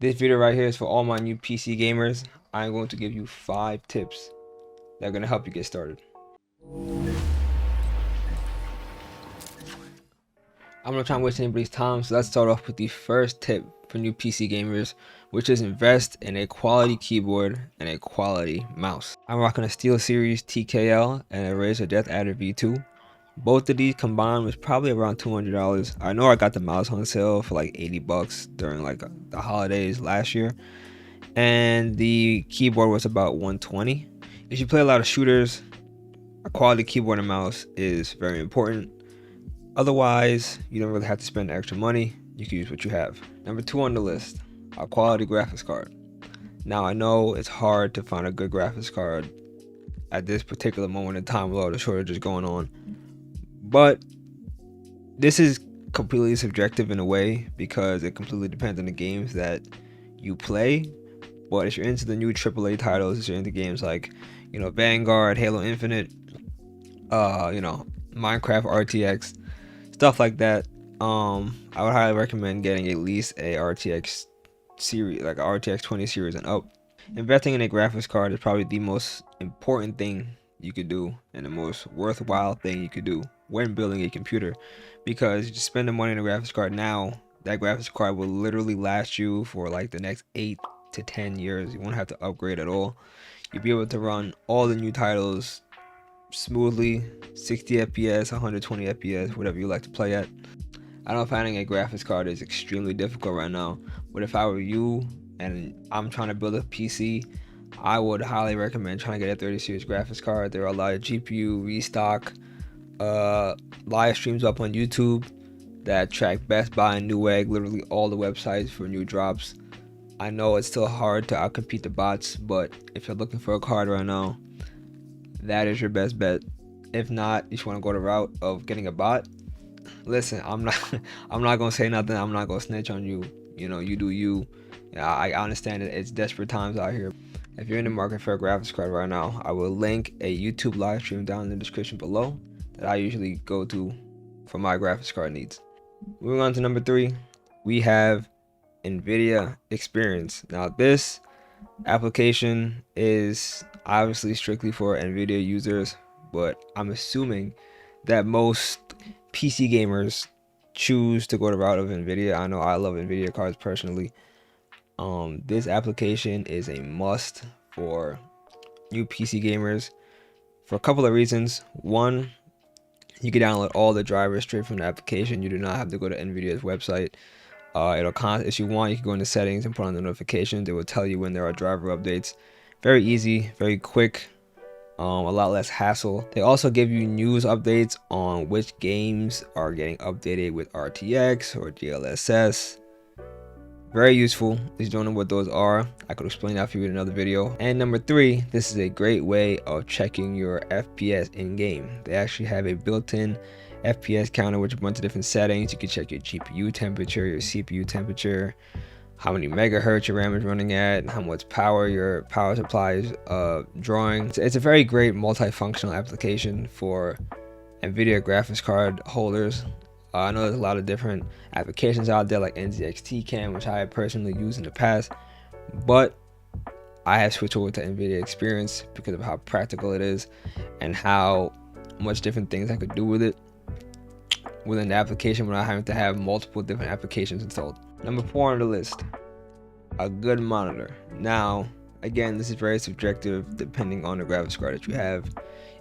This video right here is for all my new PC gamers. I'm going to give you 5 tips that are going to help you get started. I'm not trying to waste anybody's time, so let's start off with the first tip for new PC gamers, which is invest in a quality keyboard and a quality mouse. I'm rocking a SteelSeries TKL and a Razer Death Adder V2. Both of these combined was probably around $200. I know I got the mouse on sale for like 80 bucks during like the holidays last year, and the keyboard was about 120. If you play a lot of shooters, a quality keyboard and mouse is very important. Otherwise, you don't really have to spend extra money. You can use what you have. Number 2 on the list, a quality graphics card. Now I know it's hard to find a good graphics card at this particular moment in time with all the shortages going on, but this is completely subjective in a way because it completely depends on the games that you play. But if you're into the new AAA titles, if you're into games like, Vanguard, Halo Infinite, Minecraft RTX, stuff like that, I would highly recommend getting at least a RTX series, like a RTX 20 series and up. Investing in a graphics card is probably the most important thing you could do and the most worthwhile thing you could do when building a computer, because you just spend the money on a graphics card now, that graphics card will literally last you for like the next 8 to 10 years. You won't have to upgrade at all. You'll be able to run all the new titles smoothly, 60 FPS, 120 FPS, whatever you like to play at. I know finding a graphics card is extremely difficult right now, but if I were you and I'm trying to build a PC, I would highly recommend trying to get a 30 series graphics card. There are a lot of GPU restock live streams up on YouTube that track Best Buy and Newegg, literally all the websites for new drops. I know it's still hard to outcompete the bots, but if you're looking for a card right now, that is your best bet. If not, if you want to go the route of getting a bot, listen, I'm not gonna say nothing. I'm not gonna snitch on you. You do you. I understand that it's desperate times out here. If you're in the market for a graphics card right now, I will link a YouTube live stream down in the description below that I usually go to for my graphics card needs. Moving on to number 3, we have NVIDIA Experience. Now this application is obviously strictly for NVIDIA users, but I'm assuming that most PC gamers choose to go the route of NVIDIA. I know I love NVIDIA cards personally. This application is a must for new PC gamers for a couple of reasons. One, you can download all the drivers straight from the application. You do not have to go to NVIDIA's website. If you want, you can go into settings and put on the notifications. It will tell you when there are driver updates. Very easy, very quick, a lot less hassle. They also give you news updates on which games are getting updated with RTX or DLSS. Very useful. If you don't know what those are, I could explain that for you in another video. And number 3, this is a great way of checking your FPS in game. They actually have a built-in FPS counter with a bunch of different settings. You can check your GPU temperature, your CPU temperature, how many megahertz your RAM is running at, and how much power your power supply is drawing. It's a very great multifunctional application for NVIDIA graphics card holders. I know there's a lot of different applications out there like NZXT Cam, which I have personally used in the past, but I have switched over to NVIDIA Experience because of how practical it is and how much different things I could do with it within the application without having to have multiple different applications installed. Number 4 on the list, a good monitor. Now, again, this is very subjective depending on the graphics card that you have.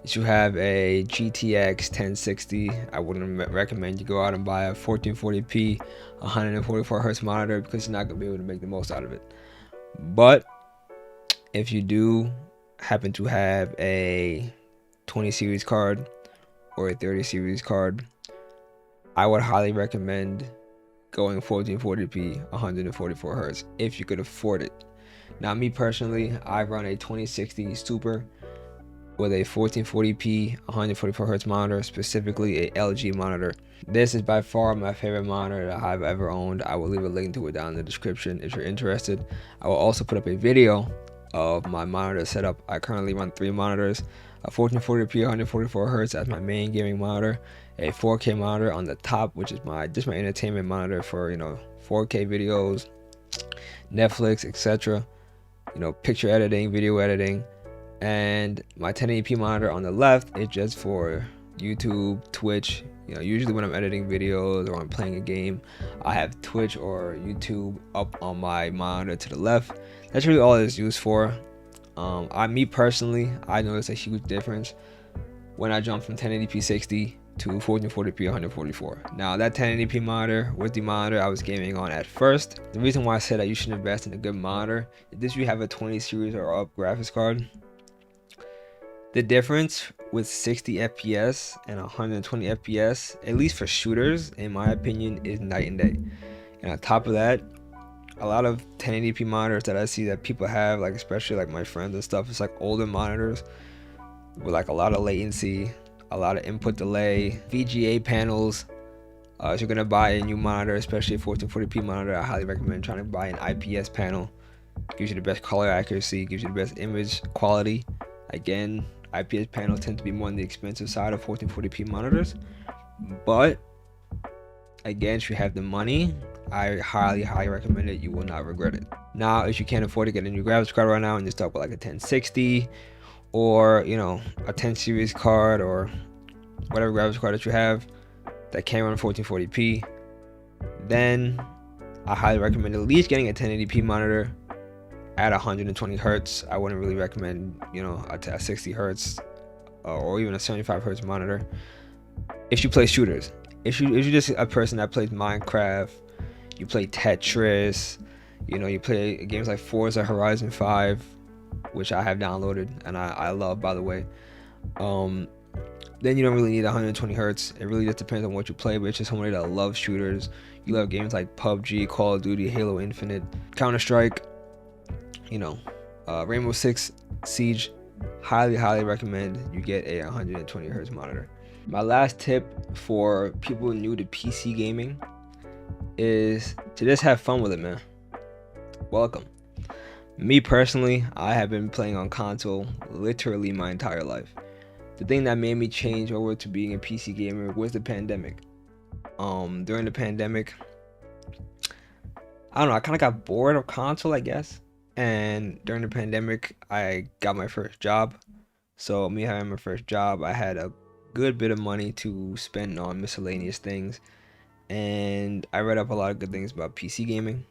If you have a GTX 1060, I wouldn't recommend you go out and buy a 1440p 144 hertz monitor because you're not going to be able to make the most out of it. But if you do happen to have a 20 series card or a 30 series card, I would highly recommend going 1440p 144 hertz if you could afford it. Now, me personally, I run a 2060 Super with a 1440p 144 hertz monitor, specifically a LG monitor. This is by far my favorite monitor that I've ever owned. I will leave a link to it down in the description if you're interested. I will also put up a video of my monitor setup. I currently run 3 monitors, a 1440p 144 hertz as my main gaming monitor, a 4K monitor on the top, which is just my entertainment monitor for 4K videos, Netflix, etc. You know, picture editing, video editing. And my 1080p monitor on the left is just for YouTube, Twitch. You know, usually when I'm editing videos or I'm playing a game, I have Twitch or YouTube up on my monitor to the left. That's really all it's used for. Me personally, I noticed a huge difference when I jumped from 1080p 60 to 1440p 144. Now that 1080p monitor was the monitor I was gaming on at first. The reason why I said that you should invest in a good monitor is this: you have a 20 series or up graphics card. The difference with 60 FPS and 120 FPS, at least for shooters, in my opinion, is night and day. And on top of that, a lot of 1080p monitors that I see that people have, like especially like my friends and stuff, it's like older monitors with like a lot of latency, a lot of input delay, VGA panels. If you're gonna buy a new monitor, especially a 1440p monitor, I highly recommend trying to buy an IPS panel. Gives you the best color accuracy, gives you the best image quality. Again, IPS panels tend to be more on the expensive side of 1440p monitors, but again, if you have the money, I highly recommend it. You will not regret it. Now, if you can't afford to get a new graphics card right now and you're stuck with like a 1060 or, you know, a 10 series card or whatever graphics card that you have that can run 1440p, then I highly recommend at least getting a 1080p monitor at 120 hertz. I wouldn't really recommend, you know, a 60 hertz or even a 75 hertz monitor if you play shooters. If you're just a person that plays Minecraft, you play Tetris, you know, you play games like Forza Horizon 5, which I have downloaded and I love, by the way, then you don't really need 120 hertz. It really just depends on what you play, but it's just somebody that loves shooters. You love games like PUBG, Call of Duty, Halo Infinite, Counter-Strike, you know, Rainbow Six Siege. Highly recommend you get a 120 hertz monitor. My last tip for people new to PC gaming is to just have fun with it, man. Welcome. Me personally, I have been playing on console literally my entire life. The thing that made me change over to being a PC gamer was the pandemic. During the pandemic, I don't know, I kind of got bored of console, I guess. And during the pandemic, I got my first job. So me having my first job, I had a good bit of money to spend on miscellaneous things. And I read up a lot of good things about PC gaming.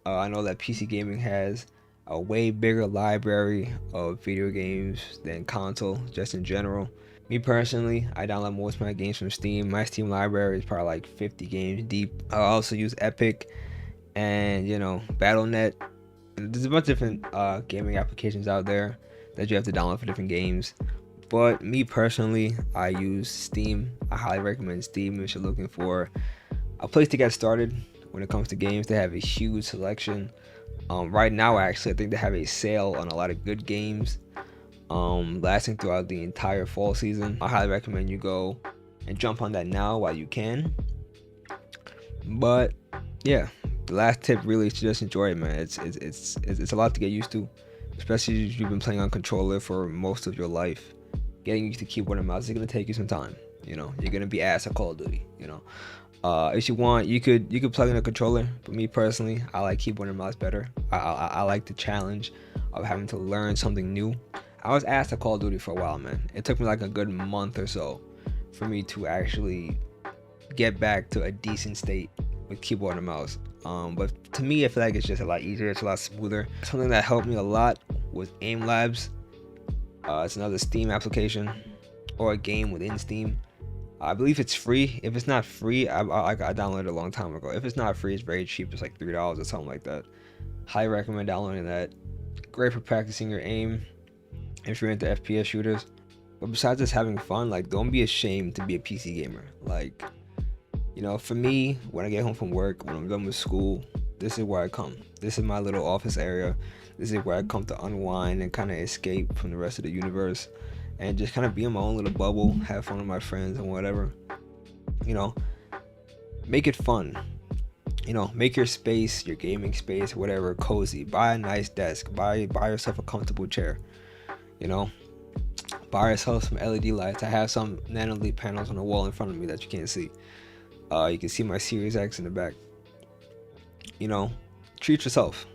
I know that PC gaming has a way bigger library of video games than console, just in general. Me personally, I download most of my games from Steam. My Steam library is probably like 50 games deep. I also use Epic and, you know, Battle.net. There's a bunch of different gaming applications out there that you have to download for different games. But me personally, I use Steam. I highly recommend Steam if you're looking for a place to get started when it comes to games. They have a huge selection. Right now, actually, I think they have a sale on a lot of good games lasting throughout the entire fall season. I highly recommend you go and jump on that now while you can. But yeah, the last tip really is to just enjoy it, man. It's a lot to get used to, especially if you've been playing on controller for most of your life. Getting used to keyboard and mouse is gonna take you some time. You know, you're gonna be ass at Call of Duty. You know, if you want, you could plug in a controller. But me personally, I like keyboard and mouse better. I like the challenge of having to learn something new. I was asked to Call of Duty for a while, man. It took me like a good month or so for me to actually get back to a decent state with keyboard and mouse. But to me, I feel like it's just a lot easier. It's a lot smoother. Something that helped me a lot was Aim Labs. It's another Steam application or a game within Steam. I believe it's free. If it's not free, I downloaded it a long time ago. If it's not free, it's very cheap. It's like $3 or something like that. Highly recommend downloading that. Great for practicing your aim if you're into FPS shooters. But besides just having fun, like, don't be ashamed to be a PC gamer. Like, you know, for me, when I get home from work, when I'm done with school, this is where I come. This is my little office area. This is where I come to unwind and kind of escape from the rest of the universe and just kind of be in my own little bubble, have fun with my friends and whatever. You know, make it fun. You know, make your space, your gaming space, whatever, cozy. Buy a nice desk. Buy yourself a comfortable chair. You know, buy yourself some LED lights. I have some nano LED panels on the wall in front of me that you can't see. You can see my Series X in the back. You know, treat yourself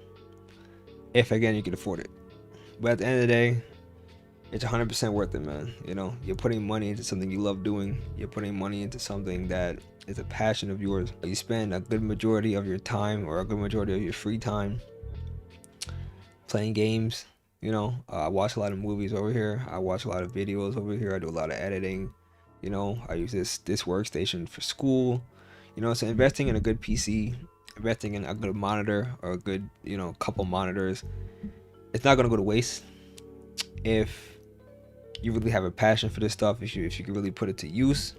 if again you can afford it. But at the end of the day, it's 100% worth it, man. You know, you're putting money into something you love doing. You're putting money into something that is a passion of yours. You spend a good majority of your time or a good majority of your free time playing games. You know, I watch a lot of movies over here. I watch a lot of videos over here. I do a lot of editing. You know, I use this workstation for school. You know, so investing in a good PC, investing in a good monitor or a good, you know, couple monitors, it's not gonna go to waste if you really have a passion for this stuff. If you can really put it to use,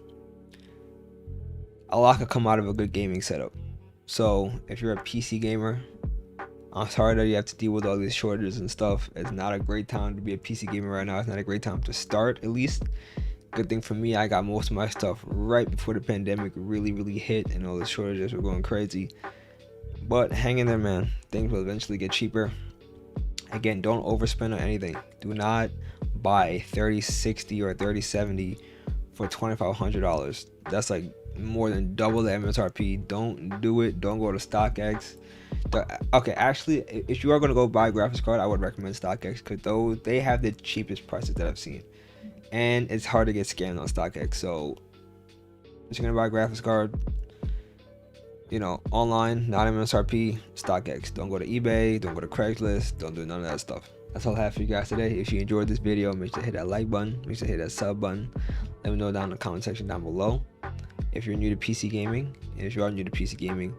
a lot could come out of a good gaming setup. So if you're a PC gamer, I'm sorry that you have to deal with all these shortages and stuff. It's not a great time to be a PC gamer right now. It's not a great time to start, at least. Good thing for me, I got most of my stuff right before the pandemic really hit and all the shortages were going crazy. But hang in there, man. Things will eventually get cheaper. Again, don't overspend on anything. Do not buy 3060 or 3070 for $2,500. That's like more than double the MSRP. Don't do it. Don't go to StockX. Okay, actually, if you are going to go buy a graphics card, I would recommend StockX because they have the cheapest prices that I've seen. And it's hard to get scammed on StockX. So if you're going to buy a graphics card, you know, online, not MSRP, StockX. Don't go to eBay, don't go to Craigslist, don't do none of that stuff. That's all I have for you guys today. If you enjoyed this video, make sure to hit that like button, make sure to hit that sub button. Let me know down in the comment section down below if you're new to PC gaming, and if you are new to PC gaming,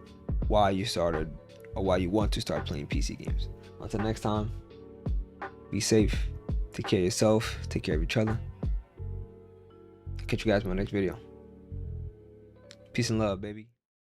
why you started or why you want to start playing PC games. Until next time, be safe, take care of yourself, take care of each other. I'll catch you guys in my next video. Peace and love, baby.